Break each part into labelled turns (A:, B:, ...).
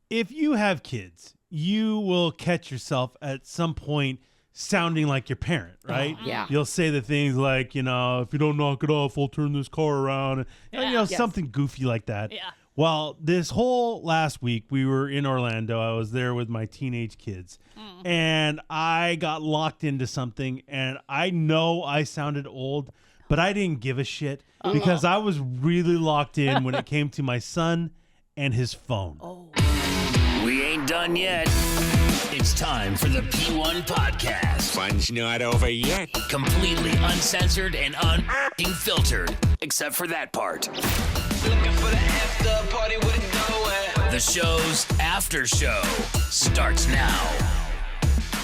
A: if you have kids, you will catch yourself at some point sounding like your parent, right?
B: Yeah.
A: You'll say the things like, if you don't knock it off, I'll turn this car around. Something goofy like that.
C: Yeah.
A: Well, this whole last week, we were in Orlando. I was there with my teenage kids. And I got locked into something. And I know I sounded old, but I didn't give a shit because I was really locked in when it came to my son and his phone.
C: Oh.
D: We ain't done yet. It's time for the P1 Podcast.
E: Fun's not over yet.
D: Completely uncensored and unfiltered, except for that part.
F: Looking for the after party with it going.
D: The show's after show starts now.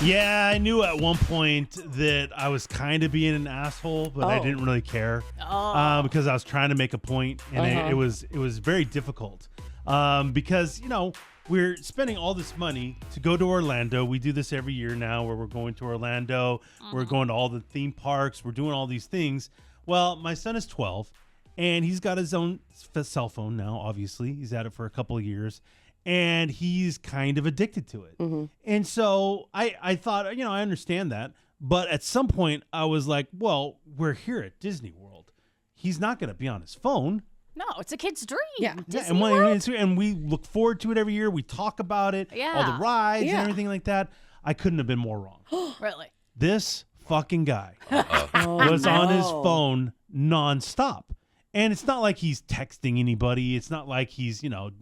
A: Yeah, I knew at one point that I was kind of being an asshole, but I didn't really care because I was trying to make a point, and it was very difficult because we're spending all this money to go to Orlando. We do this every year now, where we're going to Orlando. We're going to all the theme parks. We're doing all these things. Well, my son is 12, and he's got his own cell phone now. Obviously, he's had it for a couple of years. And he's kind of addicted to it. And so I thought, I understand that. But at some point, I was like, well, we're here at Disneyworld. He's not going to be on his phone.
C: No, it's a kid's dream.
B: Yeah.
A: And we look forward to it every year. We talk about it, all the rides and everything like that. I couldn't have been more wrong.
C: Really?
A: This fucking guy was on his phone nonstop. And it's not like he's texting anybody. It's not like he's, doing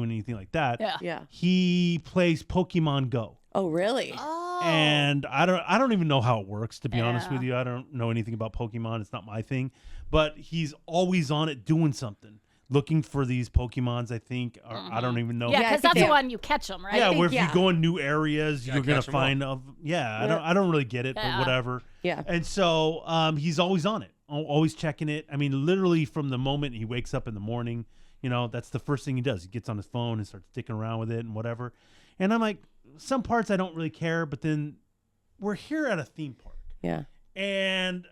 A: anything like that.
B: Yeah.
A: He plays Pokemon Go.
B: Oh, really?
A: And I don't even know how it works, to be honest with you. I don't know anything about Pokemon. It's not my thing. But he's always on it doing something. Looking for these Pokemons, I think. Or I don't even know.
C: Yeah, because that's the one you catch them, right?
A: Yeah, where if you go in new areas, you're going to find... I don't really get it, but whatever.
B: Yeah.
A: And so he's always on it. Always checking it. I mean, literally from the moment he wakes up in the morning, that's the first thing he does. He gets on his phone and starts dicking around with it and whatever. And I'm like, some parts I don't really care, but then we're here at a theme park.
B: Yeah.
A: And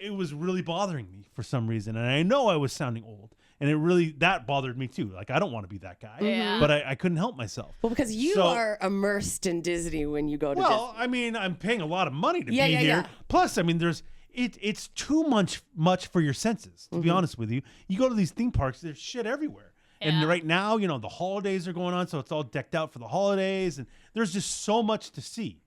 A: it was really bothering me for some reason. And I know I was sounding old. And that bothered me too. Like, I don't want to be that guy.
C: Yeah.
A: But I couldn't help myself.
B: Well, because you are immersed in Disney when you go to Disney.
A: Well, I mean, I'm paying a lot of money to be here.
B: Yeah.
A: Plus, I mean, it's too much for your senses, to be honest with you. You go to these theme parks, there's shit everywhere. And right now, the holidays are going on, so it's all decked out for the holidays. And there's just so much to see.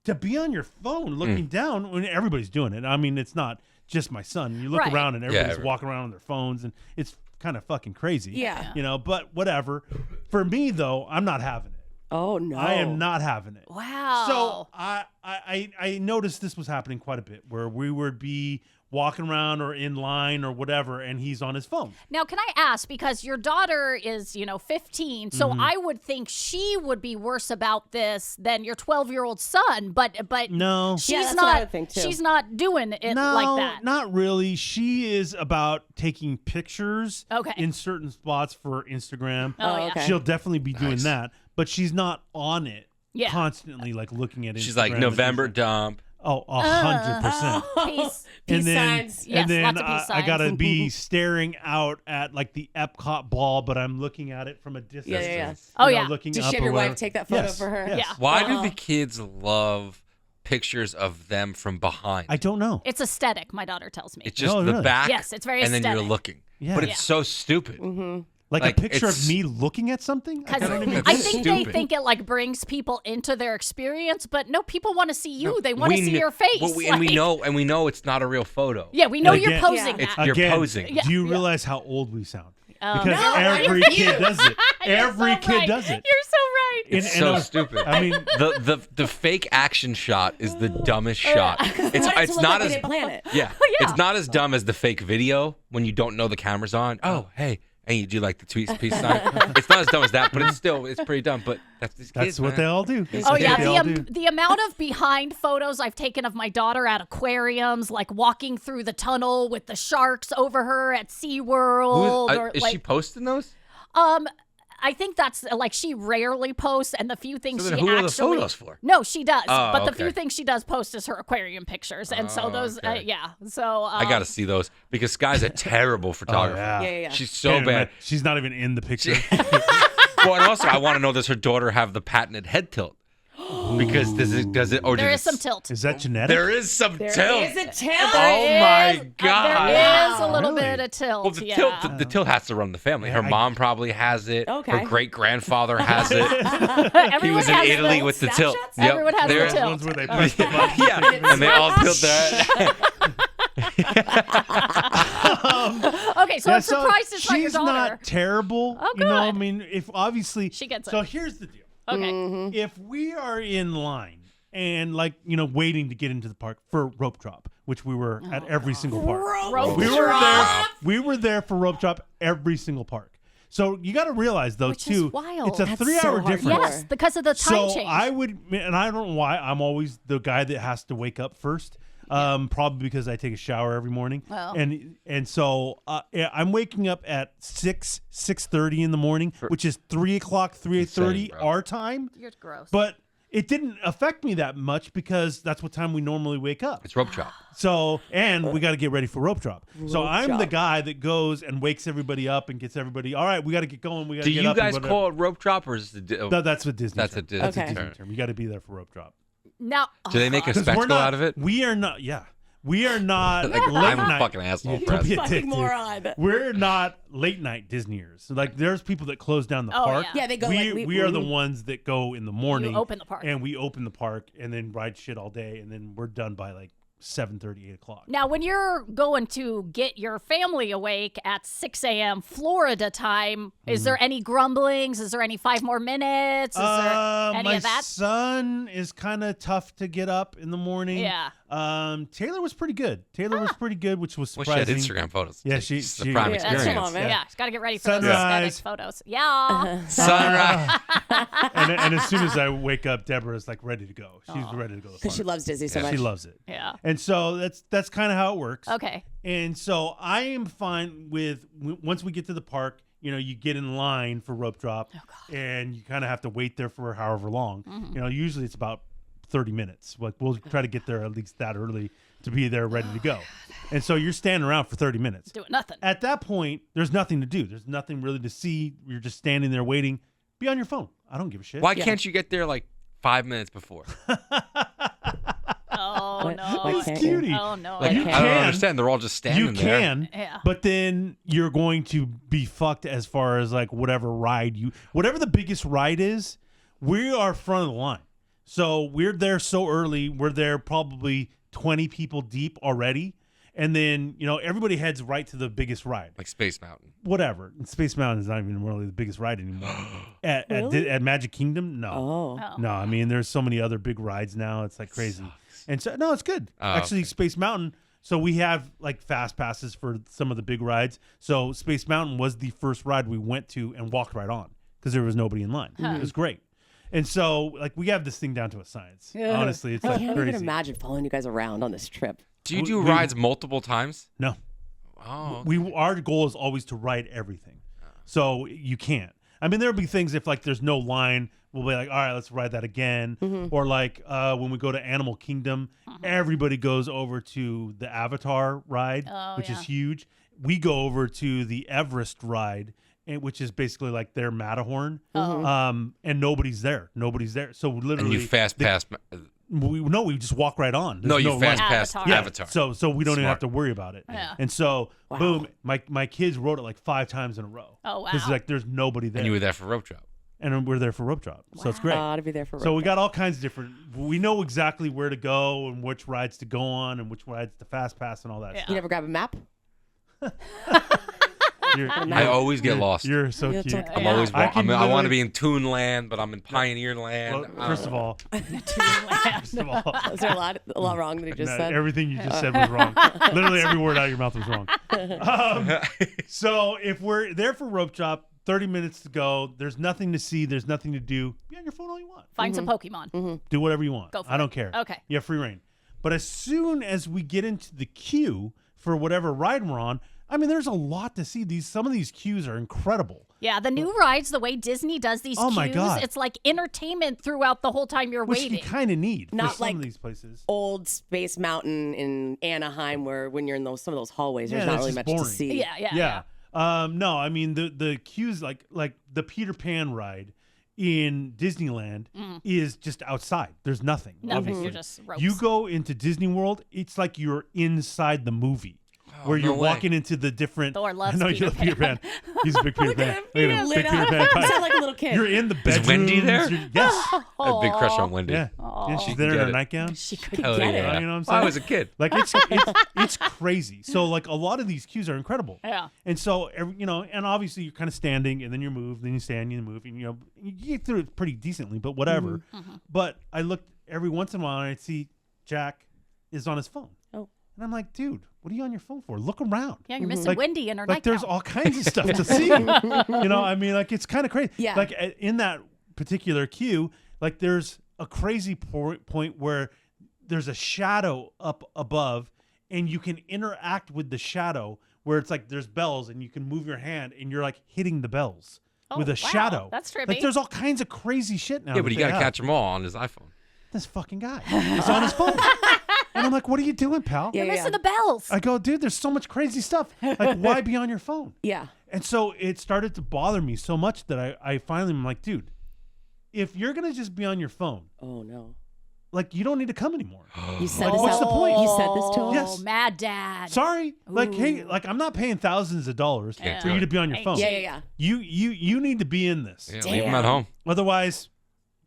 A: To be on your phone looking down when everybody's doing it. I mean, it's not just my son. You look around and everybody's walking around on their phones, and it's kind of fucking crazy.
B: Yeah.
A: But whatever. For me, though, I'm not having it.
B: Oh, no.
A: I am not having it.
C: Wow.
A: So I noticed this was happening quite a bit, where we would be walking around or in line or whatever, and he's on his phone.
C: Now, can I ask, because your daughter is, 15, so I would think she would be worse about this than your 12-year-old son, but
A: no,
C: she's
B: that's
C: not.
B: what I would think too.
C: She's not doing it like that.
A: Not really. She is about taking pictures in certain spots for Instagram.
C: Oh, yeah.
B: Okay.
A: She'll definitely be doing that, but she's not on it constantly, like looking at Instagram.
E: She's like, November dump.
A: Oh, 100%.
C: Peace.
A: And then,
B: signs.
C: Yes,
A: and then
C: lots of peace
A: I gotta
C: signs.
A: be staring out at like the Epcot ball, but I'm looking at it from a distance.
B: Yeah.
C: Oh, yeah.
A: Looking
B: Did
A: up
B: she have
A: or
B: your
A: whatever.
B: wife take that photo
A: Yes,
B: for her?
A: yes.
C: Yeah.
E: Why do the kids love pictures of them from behind?
A: I don't know.
C: It's aesthetic, my daughter tells me.
E: It's just
A: Oh,
E: the
A: really?
E: back.
C: Yes, it's very
E: and then you're
C: aesthetic.
E: looking.
A: Yeah.
E: But it's
A: Yeah.
E: so stupid.
B: Mm-hmm.
A: Like a picture of
E: it's-
A: me looking at something?
C: Because
A: don't even
C: I
A: get it.
C: think they
E: stupid.
C: think it like brings people into their experience, but no, people want to see you.
E: No,
C: they want to see
E: kn-
C: your face.
E: Well, and we know it's not a real photo.
C: Yeah, we know
A: And
C: you're
A: again-
C: posing
B: Yeah.
C: that.
E: You're
A: Again,
E: posing.
C: Yeah.
A: do you realize how old we sound? Because
C: No,
A: every kid does it.
C: You're
A: Every
C: so
A: kid
C: right.
A: does it.
C: You're so right.
E: It's
A: And-
E: so stupid.
A: I mean,
E: the fake action shot is the dumbest shot. It's not as
B: plan it.
E: yeah.
C: Oh, yeah.
E: It's not as dumb as the fake video when you don't know the camera's on. Oh, hey, you do like the tweet peace sign. It's not as dumb as that, but it's pretty dumb. But that's these kids.
A: that's what
E: man.
A: they all do.
C: Oh
A: That's
C: yeah,
A: what they all do.
C: the amount of behind photos I've taken of my daughter at aquariums, like walking through the tunnel with the sharks over her at SeaWorld. or
E: Is
C: like,
E: she posting those?
C: I think that's like she rarely posts, and the few things
E: So then
C: she
E: who are the
C: actually
E: photos for?
C: No, she does,
E: Oh,
C: but the few
E: okay.
C: things she does post is her aquarium pictures, and so those,
E: okay.
C: yeah. So
E: I gotta see those because Sky's a terrible photographer.
A: yeah.
B: Yeah.
E: She's so
A: Can't even
E: bad.
A: imagine- She's not even in the picture.
E: Well, and also I want to know, does her daughter have the patented head tilt? Because does it or
C: There
E: does
C: is some tilt.
A: Is that genetic?
E: There is some tilt.
B: There is a tilt.
E: Oh my God.
C: There is a little
A: Really?
C: bit of tilt.
E: Well, the
C: yeah.
E: tilt, the tilt has to run the family. Her mom probably has it.
B: Okay.
E: Her great grandfather has it. He
C: Everyone
E: was in
C: has
E: Italy
C: the-
E: with the tilt.
B: Snapshots?
C: Everyone has
E: There-
C: the tilt.
A: Ones where they press the button.
E: Yeah, and they all tilt their
C: Okay, so I'm surprised it's not your
A: she's
C: daughter.
A: not terrible.
C: Oh,
A: You know, I
C: good.
A: mean, if obviously
C: She gets it.
A: So here's the deal.
C: Okay.
A: If we are in line and waiting to get into the park for rope drop, which we were at every single park.
C: Rope
A: We were
C: drop.
A: there. We were there for rope drop every single park. So you got to realize though
C: Which is
A: too,
C: wild.
A: it's a
B: That's
A: 3-hour
B: so hard.
A: difference.
C: Yes, because of the time
A: So
C: change.
A: I would, and I don't know why I'm always the guy that has to wake up first. Probably because I take a shower every morning,
C: Well.
A: and so I'm waking up at 6:30 in the morning, which is 3:00, 3:30
E: Insane, bro.
A: our time.
C: You're gross.
A: But it didn't affect me that much because that's what time we normally wake up.
E: It's rope drop.
A: So, and we got to get ready for rope drop. So
B: Rope
A: I'm the
B: drop.
A: guy that goes and wakes everybody up and gets everybody. All right, we got to get going. We got to
E: Do
A: get
E: you
A: up. and
E: guys
A: whatever."
E: call it rope drop or is it?
A: No, that's what Disney.
E: That's
A: term.
E: a Disney
A: That's a
B: Okay.
A: Disney
E: term.
A: term. You got to be there for rope drop.
C: now,
E: Do they make a
A: 'Cause
E: spectacle out of it?
A: We are not. Yeah, we are not
E: Like,
A: late
E: I'm a
A: night.
E: fucking asshole,
A: Yeah,
E: Brad.
A: don't be a
B: Fucking
A: dick, dude.
B: moron.
A: We're not late night Disneyers. Like there's people that close down the
C: Oh,
A: park.
C: yeah.
B: Yeah, they go
A: We,
B: like
A: we are the ones that go in the morning.
C: open the park.
A: and we open the park and then ride shit all day and then we're done by like 7:30, 8 o'clock.
C: Now, when you're going to get your family awake at 6 a.m. Florida time, is there any grumblings? Is there any 5 more minutes? Is there any
A: my
C: of that?
A: son is kind of tough to get up in the morning.
C: Yeah.
A: Taylor was pretty good. Taylor was pretty good, which was
E: Well, she had
A: surprising.
E: Instagram photos.
A: Yeah,
E: It's
A: she-
E: the prime
A: yeah,
B: that's
E: experience.
B: come on, man.
C: Yeah, she's got to get ready for those
A: Sunrise.
C: aesthetic photos. Yeah.
E: Sunrise.
A: and as soon as I wake up, Deborah's like ready to go. She's ready to go. to the
B: Because she
A: park.
B: loves Disney so much.
A: She loves it.
C: Yeah.
A: And so that's kind of how it works.
C: Okay.
A: And so I am fine with once we get to the park, you get in line for rope drop and you kind of have to wait there for however long. Usually it's about 30 minutes. Like we'll try to get there at least that early to be there ready to go. And so you're standing around for 30 minutes.
C: Doing nothing.
A: At that point, there's nothing to do. There's nothing really to see. You're just standing there waiting. Be on your phone. I don't give a shit.
E: Why can't you get there like 5 minutes before?
C: Oh,
B: What-
C: no.
B: what
A: It's
B: can't
A: cutie.
C: Oh, no.
E: Like,
A: You
E: I don't
A: can.
E: understand. They're all just standing
A: You
E: there.
A: can,
C: Yeah.
A: but then you're going to be fucked as far as like whatever the biggest ride is, we are front of the line. So we're there so early, we're there probably 20 people deep already. And then, everybody heads right to the biggest ride.
E: Like Space Mountain.
A: Whatever. And Space Mountain is not even really the biggest ride anymore. At Magic Kingdom, no.
B: Oh.
A: No, I mean, there's so many other big rides now. It's like crazy. And so, no, it's good.
E: Oh,
A: Actually,
E: okay.
A: Space Mountain. So we have like fast passes for some of the big rides. So Space Mountain was the first ride we went to and walked right on because there was nobody in line. It was great. And so, like, we have this thing down to a science. Honestly, it's
B: I
A: like
B: can't
A: crazy.
B: even imagine following you guys around on this trip.
E: Do you do
A: We-
E: rides multiple times?
A: No.
E: Oh.
A: Our goal is always to ride everything. So you can't. I mean, there'll be things if like there's no line, we'll be like, all right, let's ride that again. Or like when we go to Animal Kingdom, everybody goes over to the Avatar ride, which is huge. We go over to the Everest ride, which is basically like their Matterhorn. And nobody's there. So literally,
E: And you fast pass.
A: we just walk right on.
E: No,
A: There's
E: you
A: line.
E: fast pass
C: Avatar.
E: Avatar.
A: So we don't even
E: Smart.
A: have to worry about it.
C: Yeah.
A: And so boom, my kids rode it like 5 times in a row.
C: Oh, wow.
A: Because like there's nobody there.
E: And you were there for rope drop.
A: And we're there for rope drop. So it's great.
B: To be there for
A: So we got all kinds of different. We know exactly where to go and which rides to go on and which rides to fast pass and all that.
C: Yeah.
B: You never grab a map?
A: You're,
E: I always get lost.
A: You're so
B: You're
A: cute.
B: so
E: I'm
C: Yeah.
E: always.
A: I can
E: I want to
A: literally-
E: be in Toon Land, but I'm in Pioneer Land.
A: Well, first of all,
B: Is there a lot wrong that he just
A: no,
B: said?
A: everything you just said was wrong. Literally every word out of your mouth was wrong. So if we're there for rope drop, 30 minutes to go. There's nothing to see. There's nothing to do. Be on your phone all you want.
C: Find some Pokemon.
A: Do whatever you want.
C: Go for
A: I
C: it.
A: don't care.
C: Okay.
A: You have free reign. But as soon as we get into the queue for whatever ride we're on, I mean, there's a lot to see. Some of these queues are incredible.
C: Yeah, the new rides, the way Disney does these
A: Oh,
C: queues,
A: my God.
C: it's like entertainment throughout the whole time you're
A: Which
C: waiting.
A: you kind of need
B: Not
A: for some
B: like
A: of these places.
B: Old Space Mountain in Anaheim, where when you're in some of those hallways, there's
A: Yeah,
B: not
A: that's
B: really
A: just
B: much to
A: boring.
B: see.
C: yeah.
A: No, I mean the queues like the Peter Pan ride in Disneyland is just outside. There's nothing. Obviously.
C: You're just ropes.
A: You go into Disney World, it's like you're inside the movie. Where you're walking into the different.
C: Thor loves
A: I know you love Peter Pan. He's a big Peter Pan.
B: at him.
A: Big Peter Pan.
B: You sound like a little kid.
A: You're in the bedroom.
E: Is Wendy there?
A: Yes.
E: I have a big crush on Wendy.
A: Yeah. Yeah, she's there in
E: get
A: her
E: it.
A: nightgown.
C: She could
E: Hell
C: get
E: yeah.
C: it.
A: You know what I'm saying?
E: I was a kid.
A: Like it's crazy. So like a lot of these queues are incredible.
C: Yeah.
A: And so and obviously you're kind of standing and then you move, then you stand, you move, and you get through it pretty decently, but whatever. But I looked every once in a while and I'd see Jack is on his phone.
B: Oh.
A: And I'm like, dude, what are you on your phone for? Look around.
C: Yeah, you're missing Wendy in her
A: Like
C: nightgown.
A: there's all kinds of stuff to see. I mean, like it's kind of crazy.
B: Yeah.
A: Like in that particular queue, like there's a crazy point where there's a shadow up above and you can interact with the shadow where it's like there's bells and you can move your hand and you're like hitting the bells with a
C: wow.
A: shadow.
C: That's trippy.
A: Like there's all kinds of crazy shit now.
E: Yeah, but
A: that
E: you
A: they
E: got to
A: have.
E: catch them all on his iPhone.
A: This fucking guy is on his phone. And I'm like, what are you doing, pal?
B: Yeah,
C: You're missing the bells.
A: I go, dude, there's so much crazy stuff. Like, why be on your phone?
B: Yeah.
A: And so it started to bother me so much that I finally am like, dude, if you're going to just be on your phone,
B: Oh, no.
A: like, you don't need to come anymore.
B: You said
A: Like,
B: this
A: what's
B: out-
A: the point?
B: You said this to him?
A: Yes.
C: Mad Dad.
A: Sorry. Like, hey, like, I'm not paying thousands of dollars
E: Can't
A: for
E: do
A: you
E: it.
A: to be on your
C: Ain't
A: phone.
B: Yeah.
A: You need to be in this.
E: Yeah, leave him at home.
A: Otherwise,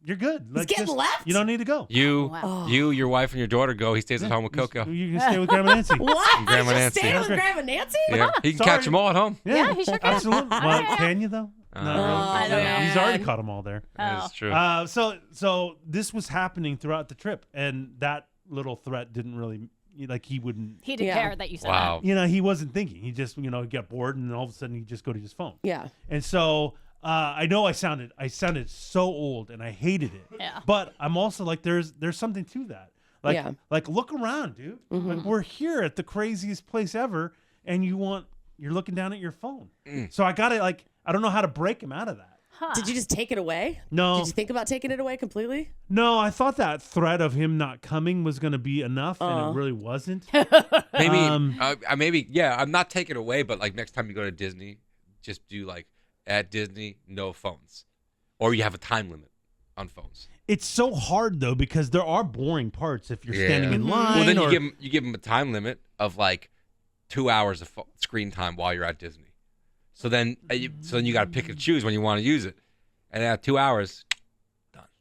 A: you're good. Like,
B: getting
A: just-
B: left?
A: You don't need to go.
E: Your wife, and your daughter go. He stays at home with Coco.
A: You can stay with Grandma Nancy.
B: What?
E: Grandma
B: Just
E: Nancy.
B: staying with
A: Okay.
B: Grandma Nancy?
E: Yeah, he can
A: Sorry.
E: catch them all at home.
C: Yeah, he sure can.
A: Absolutely. Well, can you though? Not really.
C: I don't know.
A: He's already caught them all there.
E: That's true.
A: So this was happening throughout the trip, and that little threat didn't really he wouldn't.
C: He didn't
B: Yeah.
C: care that you said
E: Wow.
A: He wasn't thinking. He just got bored, and then all of a sudden he just go to his phone.
B: Yeah.
A: And so I know I sounded so old, and I hated it.
C: Yeah.
A: But I'm also like, there's something to that. Like
B: Yeah.
A: like look around, dude. Like, we're here at the craziest place ever, and you're looking down at your phone. So I gotta I don't know how to break him out of that.
B: Did you just take it away?
A: No.
B: Did you think about taking it away completely?
A: No, I thought that threat of him not coming was going to be enough, and it really wasn't.
E: Maybe, yeah, I'm not taking it away, but like next time you go to Disney, just do like at Disney, no phones. Or you have a time limit on phones.
A: It's so hard though because there are boring parts if you're standing in line.
E: Well, then
A: or,
E: you give them a time limit of like 2 hours of screen time while you're at Disney. So then you got to pick and choose when you want to use it, and at 2 hours,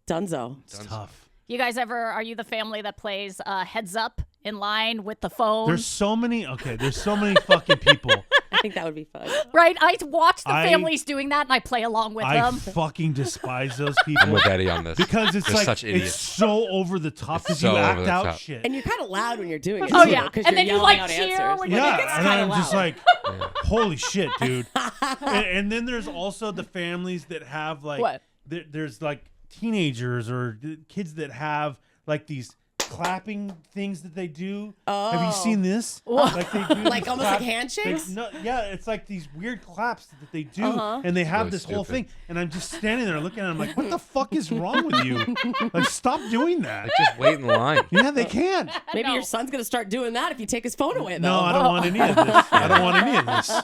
B: Dunzo.
A: it's tough.
C: You guys are you the family that plays heads up in line with the phone?
A: There's so many fucking people.
B: I think that would be fun.
C: Right? I watch the
A: I-
C: families doing that and I play along with
A: I
C: them.
A: fucking despise those people.
E: I'm with Eddie on this
A: Because it's
E: They're
A: like
E: such idiots.
A: it's so over the top because
E: so
A: you
E: over
A: act
E: the
A: out
E: top.
A: shit.
B: And you're kind of loud when you're doing it.
C: Oh,
B: too,
C: yeah.
B: 'cause
C: And
B: you're
C: then you,
B: yelling
C: like,
B: out
C: cheer
B: answers.
C: when you
A: Yeah,
C: It gets
A: and
B: kinda
A: I'm just
B: loud.
A: like, holy shit, dude. and then there's also the families that have like,
C: What?
A: There's like teenagers or kids that have like these clapping things that they do. Have you seen this? Like they do
B: Like
A: these
B: almost like handshakes?
A: Yeah, it's like these weird claps that they do,
B: Uh-huh.
A: and they have
E: Really
A: this whole
E: stupid.
A: thing. And I'm just standing there looking at them like, what the fuck is wrong with you? Like, stop doing that.
E: just wait in line.
A: Yeah, they can't.
B: Maybe
C: No.
B: your son's going to start doing that if you take his phone away, though.
A: No, I don't want any of this. I don't want any of this.